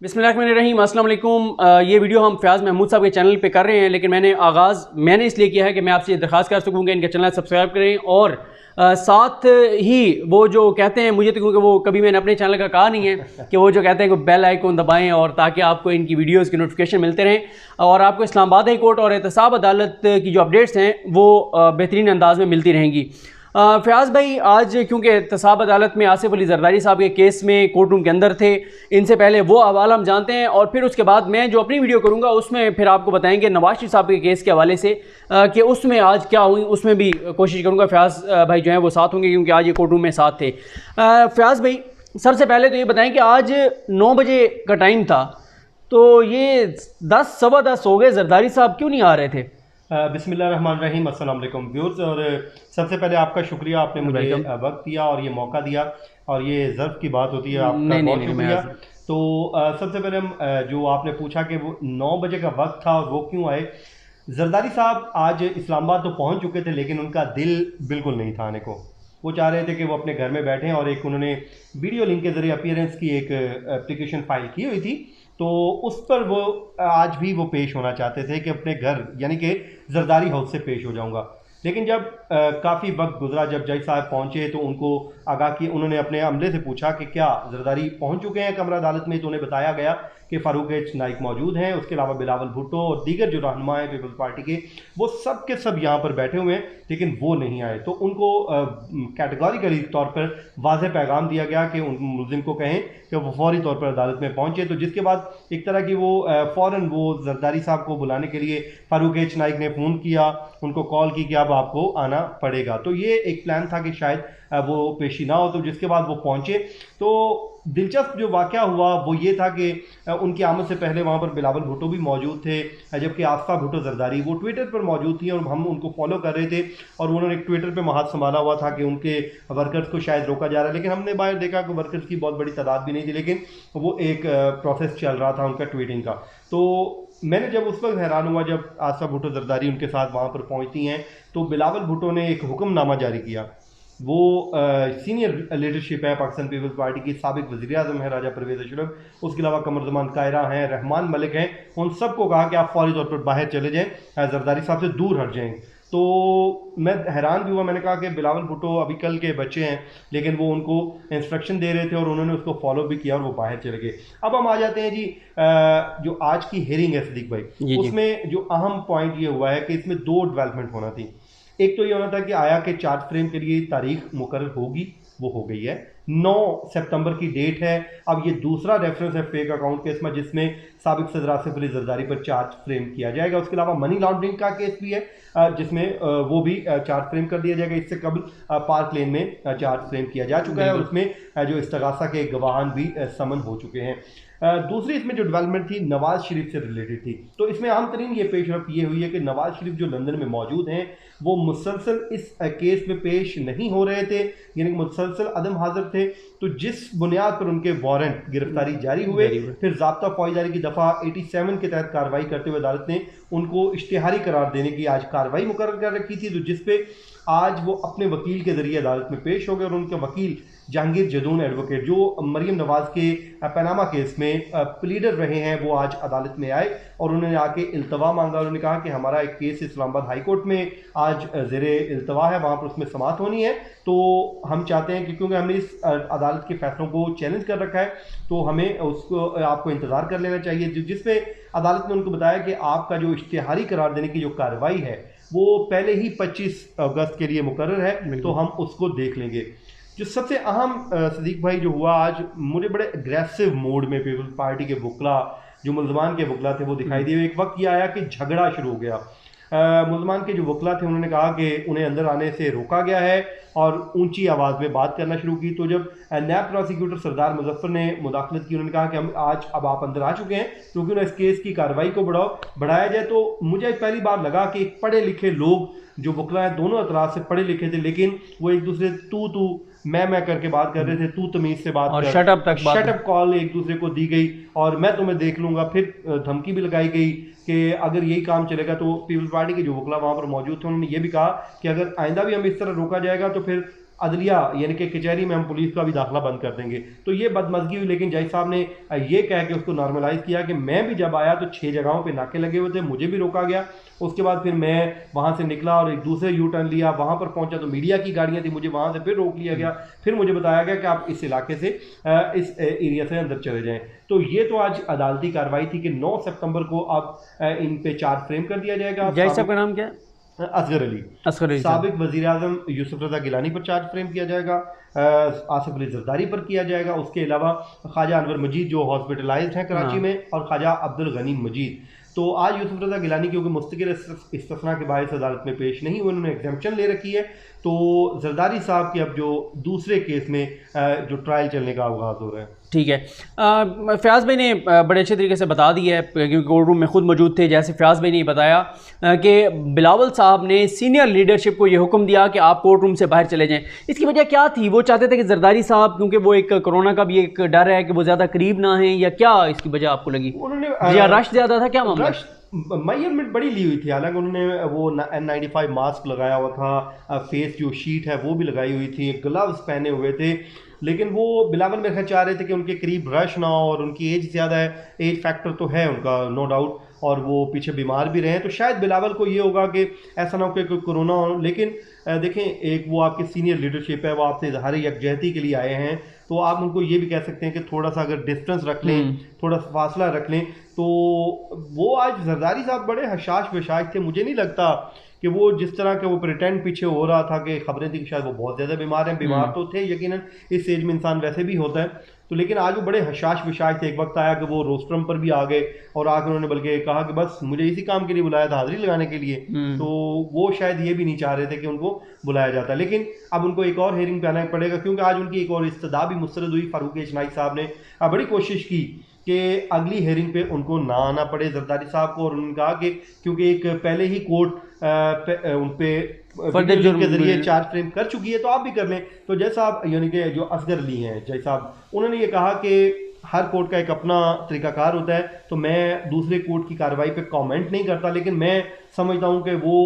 बिस्मिल्लाहिर्रहमानिर्रहीम, अस्सलाम वालेकुम। ये वीडियो हम फयाज़ महमूद साहब के चैनल पे कर रहे हैं, लेकिन मैंने इसलिए किया है कि मैं आपसे दरख्वास्त कर सकूँ कि इनका चैनल सब्सक्राइब करें और साथ ही वो जो कहते हैं, मुझे तो क्योंकि वो कभी मैंने अपने चैनल का कहा नहीं है कि वो जो कहते हैं कि बेल आइकन दबाएं और ताकि आपको इनकी वीडियोज़ के नोटिफिकेशन मिलते रहें और आपको इस्लामाबाद हाई कोर्ट और एहतसाब अदालत की जो अपडेट्स हैं वो बेहतरीन अंदाज में मिलती रहेंगी। फयाज़ भाई, आज क्योंकि एहतसाब अदालत में आसिफ अली जरदारी साहब के केस में कोर्ट रूम के अंदर थे, इनसे पहले वो हवाला हम जानते हैं और फिर उसके बाद मैं जो अपनी वीडियो करूंगा उसमें फिर आपको बताएंगे नवाज शरीफ साहब के केस के हवाले से कि उसमें आज क्या हुई, उसमें भी कोशिश करूंगा फयाज़ भाई जो हैं वो साथ होंगे क्योंकि आज ये कोर्ट रूम में साथ थे। फयाज़ भाई, सबसे पहले तो ये बताएं कि आज 9 बजे का टाइम था, तो ये 10 सवा 10 हो गए, जरदारी साहब क्यों नहीं आ रहे थे? बिस्मिल्लाहिर्रहमानिर्रहीम, अस्सलाम वालेकुम व्यूअर्स। और सबसे पहले आपका शुक्रिया, आपने मुझे वक्त दिया और ये मौका दिया और ये ज़र्फ़ की बात होती है, आपका बहुत शुक्रिया। तो सबसे पहले हम जो आपने पूछा कि वो 9 बजे का वक्त था और वो क्यों आए। जरदारी साहब आज इस्लामाबाद तो पहुंच चुके थे, लेकिन उनका दिल बिल्कुल नहीं था आने को। वो चाह रहे थे कि वो अपने घर में बैठें और एक उन्होंने वीडियो लिंक के ज़रिए अपीयरेंस की एक एप्लीकेशन फ़ाइल की हुई थी, तो उस पर वो आज भी वो पेश होना चाहते थे कि अपने घर यानी कि जरदारी हाउस से पेश हो जाऊंगा। लेकिन जब काफ़ी वक्त गुजरा, जब जज साहब पहुंचे तो उनको आगाह किया, उन्होंने अपने अमले से पूछा कि क्या जरदारी पहुंच चुके हैं कमरा अदालत में, तो उन्हें बताया गया कि फ़ारूक एच नाइक मौजूद हैं, उसके अलावा बिलावल भुट्टो और दीगर जो रहनुमा हैं पीपल्स पार्टी के, वो सब के सब यहाँ पर बैठे हुए हैं, लेकिन वो नहीं आए। तो उनको कैटेगोरिकली तौर पर वाज़ेह पैगाम दिया गया कि उन मुलजिम को कहें कि वो फौरी तौर पर अदालत में पहुँचे। तो जिसके बाद एक तरह की वो फ़ौरन वो जरदारी साहब को बुलाने के लिए फ़ारूक एच नाइक ने फ़ोन किया, उनको कॉल की कि अब आपको आना पड़ेगा। तो ये एक प्लान था कि शायद वो पेशी ना हो। तो जिसके बाद वो पहुँचे तो दिलचस्प जो वाक़या हुआ वो ये था कि उनकी आमद से पहले वहाँ पर बिलावल भुट्टो भी मौजूद थे, जबकि आस्था भुट्टो जरदारी वो ट्विटर पर मौजूद थी और हम उनको फॉलो कर रहे थे और उन्होंने एक ट्विटर पर हाथ संभाला हुआ था कि उनके वर्कर्स को शायद रोका जा रहा है, लेकिन हमने बाहर देखा कि वर्कर्स की बहुत बड़ी तादाद भी नहीं थी, लेकिन वो एक प्रोसेस चल रहा था उनका ट्वीटिंग का। तो मैंने जब उस वक्त हैरान हुआ जब आस्था भुट्टो जरदारी उनके साथ वहाँ पर पहुँचती हैं, तो बिलावल भुट्टो ने एक हुक्मनामा जारी किया। वो सीनियर लीडरशिप है पाकिस्तान पीपल्स पार्टी की, साबिक वज़ीर आज़म है राजा परवेज़ अशरफ, उसके अलावा कमर ज़मान कायरा हैं, रहमान मलिक हैं, उन सबको कहा कि आप फौरी तौर पर बाहर चले जाएँ, जरदारी साहब से दूर हट जाएँ। तो मैं हैरान भी हुआ, मैंने कहा कि बिलावल भुट्टो अभी कल के बच्चे हैं, लेकिन वो उनको इंस्ट्रक्शन दे रहे थे और उन्होंने उसको फॉलो भी किया और वो बाहर चले गए। अब हम आ जाते हैं जी जो आज की हेयरिंग है सदीक भाई, उसमें जो अहम पॉइंट ये हुआ है कि इसमें 2 डेवलपमेंट होना थी। एक तो ये होना था कि आया कि चार्ज फ्रेम के लिए तारीख मुकर्रर होगी, वो हो गई है, 9 सितंबर की डेट है। अब ये दूसरा रेफरेंस है फेक अकाउंट केस में, जिसमें साबिक सदर आसिफ अली जरदारी पर चार्ज फ्रेम किया जाएगा। उसके अलावा मनी लॉन्ड्रिंग का केस भी है, जिसमें वो भी चार्ज फ्रेम कर दिया जाएगा। इससे कबल पार्क लेन में चार्ज फ्रेम किया जा चुका है और उसमें जो इस्तगासा के गवाहान भी समन हो चुके हैं। दूसरी इसमें जो डेवलपमेंट थी नवाज शरीफ से रिलेटेड थी। तो इसमें अहम तरीन ये पेशरफ ये हुई है कि नवाज शरीफ जो लंदन में मौजूद हैं वो मुसलसल इस केस में पेश नहीं हो रहे थे, यानी मुसलसल अदम हाजिर थे। तो जिस बुनियाद पर उनके वारंट गिरफ्तारी जारी हुए, फिर ज़ाब्ता फौजदारी की दफ़ा 87 के तहत कार्रवाई करते हुए अदालत ने उनको इश्तिहारी करार देने की आज कार्रवाई मुकर्रर कर रखी थी। तो जिसपे आज वो अपने वकील के ज़रिए अदालत में पेश हो गए और उनके वकील जहांगीर जदून एडवोकेट, जो मरियम नवाज के पनामा केस में प्लीडर रहे हैं, वो आज अदालत में आए और उन्होंने आके इल्तवा मांगा। उन्होंने कहा कि हमारा एक केस इस्लामाबाद हाई कोर्ट में आज ज़ेरे इल्तवा है, वहाँ पर उसमें समाअत होनी है, तो हम चाहते हैं कि क्योंकि हमने इस अदालत के फैसलों को चैलेंज कर रखा है तो हमें उसको आपको इंतज़ार कर लेना चाहिए। जिसपे अदालत ने उनको बताया कि आपका जो इश्तिहारी करार देने की जो कार्रवाई है वो पहले ही 25 अगस्त के लिए मुकर्रर है, तो हम उसको देख लेंगे। जो सबसे अहम सदीक भाई जो हुआ आज, मुझे बड़े अग्रेसिव मोड में पीपल्स पार्टी के वकला, जो मुल्ज़मान के वकला थे, वो दिखाई दिए। एक वक्त ये आया कि झगड़ा शुरू हो गया। मुल्ज़मान के जो वकला थे उन्होंने कहा कि उन्हें अंदर आने से रोका गया है और ऊंची आवाज़ में बात करना शुरू की। तो जब नैब प्रोसिक्यूटर सरदार मुजफ्फर ने मुदाखलत की, उन्होंने कहा कि हम आज अब आप अंदर आ चुके हैं, क्योंकि उन्हें इस केस की कार्रवाई को बढ़ाया जाए। तो मुझे पहली बार लगा कि पढ़े लिखे लोग जो वकला हैं दोनों अतराफ से पढ़े लिखे थे, लेकिन वो एक दूसरे तू मैं करके बात कर रहे थे, तू तमीज से बात और कर, शटअप कॉल एक दूसरे को दी गई और मैं तुम्हें देख लूंगा। फिर धमकी भी लगाई गई कि अगर यही काम चलेगा तो पीपल्स पार्टी के जो वकला वहाँ पर मौजूद थे उन्होंने ये भी कहा कि अगर आइंदा भी हमें इस तरह रोका जाएगा तो फिर अदलिया यानी कि कचहरी में हम पुलिस का भी दाखिला बंद कर देंगे। तो ये बदमज़गी हुई, लेकिन जज साहब ने ये कह के उसको नॉर्मलाइज़ किया कि मैं भी जब आया तो 6 जगहों पे नाके लगे हुए थे, मुझे भी रोका गया। उसके बाद फिर मैं वहाँ से निकला और एक दूसरे यू टर्न लिया, वहाँ पर पहुँचा तो मीडिया की गाड़ियाँ थी, मुझे वहाँ से फिर रोक लिया गया। फिर मुझे बताया गया कि आप इस इलाके से इस एरिया से अंदर चले जाएँ। तो ये तो आज अदालती कार्रवाई थी कि 9 सितंबर को अब इन पे चार्ज फ्रेम कर दिया जाएगा। जज साहब का नाम क्या है? असगर अली। साबिक वज़ीर आज़म यूसुफ रज़ा गिलानी पर चार्ज फ्रेम किया जाएगा, आसिफ अली ज़रदारी पर किया जाएगा। उसके अलावा ख्वाजा अनवर मजीद जो हॉस्पिटलाइज्ड हैं कराची में, और ख्वाजा अब्दुल गनी मजीद। तो आज यूसुफ रज़ा गिलानी क्योंकि मुस्तकिल इस्तिस्ना के बायस अदालत में पेश नहीं हुए, उन्होंने एग्जाम्पशन ले रखी है। तो जरदारी साहब के अब जो दूसरे केस में जो ट्रायल चलने का आगाज़ हो रहा है। ठीक है, फ़याज़ भाई ने बड़े अच्छे तरीके से बता दिया है क्योंकि कोर्ट रूम में खुद मौजूद थे। जैसे फ़याज़ भाई ने बताया कि बिलावल साहब ने सीनियर लीडरशिप को ये हुक्म दिया कि आप कोर्ट रूम से बाहर चले जाएं। इसकी वजह क्या थी? वो चाहते थे कि जरदारी साहब, क्योंकि वो एक कोरोना का भी एक डर है कि वो ज़्यादा करीब ना हैं, या क्या इसकी वजह आपको लगी? उन्होंने या रश ज़्यादा था, क्या मामला? मेजरमेंट बड़ी ली हुई थी, हालांकि उन्होंने वो N95 मास्क लगाया हुआ था, फेस जो शीट है वो भी लगाई हुई थी, ग्लव्स पहने हुए थे, लेकिन वो बिलावल में ख्याल चाह रहे थे कि उनके करीब रश ना हो, और उनकी एज ज़्यादा है, एज फैक्टर तो है उनका नो डाउट, और वो पीछे बीमार भी रहे हैं। तो शायद बिलावल को ये होगा कि ऐसा ना हो कि कोई कोरोना हो। लेकिन देखें, एक वो आपकी सीनियर लीडरशिप है, वो आपसे इज़हार यकजहती के लिए आए हैं, तो आप उनको ये भी कह सकते हैं कि थोड़ा सा अगर डिस्टेंस रख लें, थोड़ा सा फासला रख लें। तो वो आज जरदारी साहब बड़े हशाश बशाश थे। मुझे नहीं लगता कि वो जिस तरह के वो प्रिटेंड पीछे हो रहा था कि खबरें थी कि शायद वो बहुत ज़्यादा बीमार हैं, बीमार तो थे यकीनन, इस एज में इंसान वैसे भी होता है। तो लेकिन आज वो बड़े हशाश विशाश थे। एक वक्त आया कि वो रोस्ट्रम पर भी आ गए, और आकर उन्होंने बल्कि कहा कि बस मुझे इसी काम के लिए बुलाया था, हाजिरी लगाने के लिए। तो वो शायद ये भी नहीं चाह रहे थे कि उनको बुलाया जाता, लेकिन अब उनको एक और हेयरिंग पे आना पड़ेगा, क्योंकि आज उनकी एक और इस्तदा भी मुस्तरद हुई। फारूक इजनाई साहब ने बड़ी कोशिश की कि अगली हेयरिंग पे उनको ना आना पड़े जरदारी साहब को, और उन्होंने कहा कि क्योंकि एक पहले ही कोर्ट उन पे वीडियो के जरिए चार्ज फ्रेम कर चुकी है, तो आप भी कर लें। तो जज साहब यानी कि जो असगर अली हैं जज साहब, उन्होंने ये कहा कि हर कोर्ट का एक अपना तरीकाकार होता है, तो मैं दूसरे कोर्ट की कार्रवाई पे कमेंट नहीं करता, लेकिन मैं समझता हूँ कि वो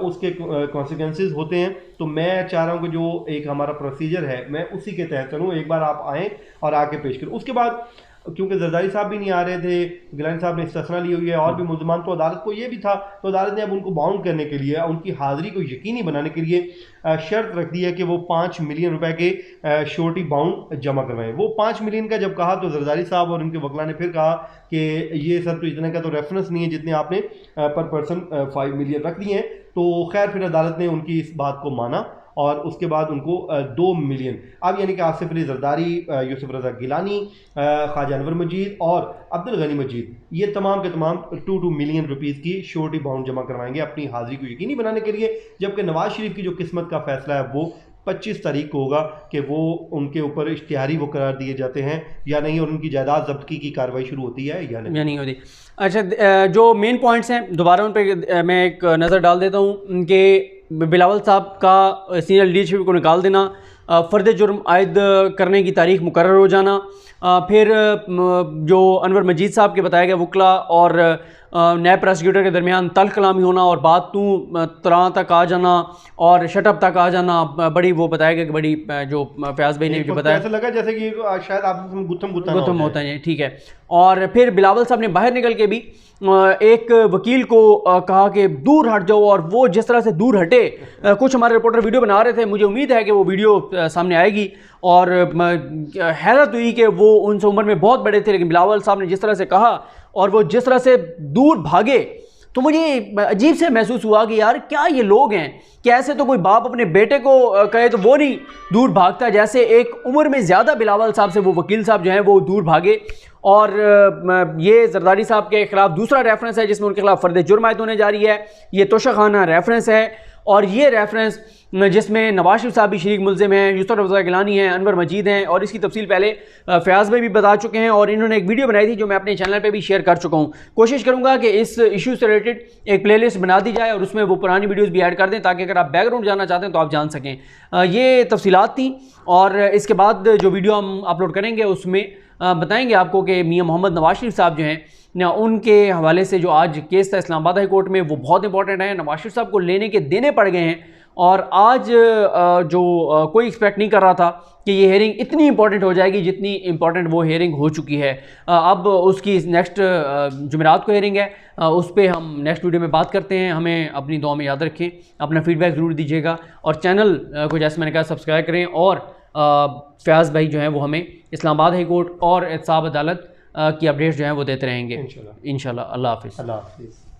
उसके कॉन्सिक्वेंसेस होते हैं। तो मैं चाह रहा हूँ कि जो एक हमारा प्रोसीजर है मैं उसी के तहत चलूँ। एक बार आप आएँ और आके पेश करें। उसके बाद क्योंकि जरदारी साहब भी नहीं आ रहे थे, गिलानी साहब ने इस्तिस्ना ली हुई है, और भी मुल्ज़मान, तो अदालत को ये भी था, तो अदालत ने अब उनको बाउंड करने के लिए, उनकी हाज़िरी को यकीनी बनाने के लिए शर्त रख दी है कि वो 5 मिलियन रुपए के श्योरिटी बाउंड जमा करवाएं। वो 5 मिलियन का जब कहा तो जरदारी साहब और उनके वकला ने फिर कहा कि ये सर तो इतने का तो रेफरेंस नहीं है जितने आपने पर पर्सन 5 मिलियन रख दिए हैं। तो खैर फिर अदालत ने उनकी इस बात को माना, और उसके बाद उनको 2 मिलियन, अब यानी कि आसिफ अली ज़रदारी, यूसुफ रज़ा गिलानी, ख्वाजा अनवर मजीद और अब्दुल गनी मजीद, ये तमाम के तमाम 2 मिलियन रुपीज़ की श्योरिटी बाउंड जमा करवाएंगे अपनी हाज़िरी को यकीनी बनाने के लिए। जबकि नवाज शरीफ की जो किस्मत का फैसला है वो 25 तारीख को होगा कि वो उनके ऊपर इश्तिहारी वो करार दिए जाते हैं या नहीं, और उनकी जायदाद जब्ती की कार्रवाई शुरू होती है या नहीं होती। अच्छा, जो मेन पॉइंट्स हैं दोबारा उन पर मैं एक नज़र डाल देता हूँ कि बिलावल साहब का सीनियर लीडरशिप को निकाल देना, फ़र्द जुर्म आयद करने की तारीख मुकर्रर हो जाना, फिर जो अनवर मजीद साहब के बताया गया वकला और नए प्रोसिक्यूटर के दरमियान तल्ख कलामी होना और बात तू तरह तक आ जाना और शटअप तक आ जाना, बड़ी वो बताया गया कि बड़ी जो फ़याज़ भाई ने जो बताया ऐसा लगा जैसे कि शायद आप गुत्थम होता है। ठीक है। और फिर बिलावल साहब ने बाहर निकल के भी एक वकील को कहा कि दूर हट जाओ, और वो जिस तरह से दूर हटे, कुछ हमारे रिपोर्टर वीडियो बना रहे थे, मुझे उम्मीद है कि वो वीडियो सामने आएगी, और हैरत हुई कि वो उनसे उम्र में बहुत बड़े थे, लेकिन बिलावल साहब ने जिस तरह से कहा और वो जिस तरह से दूर भागे, तो मुझे अजीब से महसूस हुआ कि यार क्या ये लोग हैं कि ऐसे तो कोई बाप अपने बेटे को कहे तो वो नहीं दूर भागता, जैसे एक उम्र में ज़्यादा बिलावल साहब से वो वकील साहब जो हैं वो दूर भागे। और ये जरदारी साहब के ख़िलाफ़ दूसरा रेफरेंस है जिसमें उनके खिलाफ फ़र्द जुर्म आयद होने जा रही है। ये तोशाखाना रेफरेंस है, और ये रेफरेंस जिसमें नवाज शरीफ साहब भी शरीक मुल्ज़िम हैं, यूसुफ रज़ा गिलानी हैं, अनवर मजीद हैं, और इसकी तफसील पहले फ़याज़ भाई भी बता चुके हैं, और इन्होंने एक वीडियो बनाई थी जो मैं अपने चैनल पे भी शेयर कर चुका हूँ। कोशिश करूँगा कि इस इशू से रिलेटेड एक प्लेलिस्ट बना दी जाए और उसमें वो पुरानी वीडियोज़ भी ऐड कर दें, ताकि अगर आप बैकग्राउंड जानना चाहते हैं तो आप जान सकें। ये तफसीलात थी, और इसके बाद जो वीडियो हम अपलोड करेंगे उसमें बताएंगे आपको कि मियाँ मोहम्मद नवाज शरीफ साहब जो हैं ना, उनके हवाले से जो आज केस था इस्लामाबाद हाई कोर्ट में, वो बहुत इंपॉर्टेंट है। नवाज शरीफ साहब को लेने के देने पड़ गए हैं, और आज जो कोई एक्सपेक्ट नहीं कर रहा था कि ये हेयरिंग इतनी इंपॉर्टेंट हो जाएगी जितनी इंपॉर्टेंट वो हेयरिंग हो चुकी है। अब उसकी नेक्स्ट जुमेरात को हेयरिंग है, उस पर हम नेक्स्ट वीडियो में बात करते हैं। हमें अपनी दुआ में याद रखें, अपना फीडबैक ज़रूर दीजिएगा और चैनल को जैसे मैंने कहा सब्सक्राइब करें। और फयाज़ भाई जो हैं वो हमें इस्लामाबाद हाई कोर्ट और एहतसाब अदालत की अपडेट्स जो हैं वो देते रहेंगे इंशाल्लाह। अल्लाह हाफ़िज़।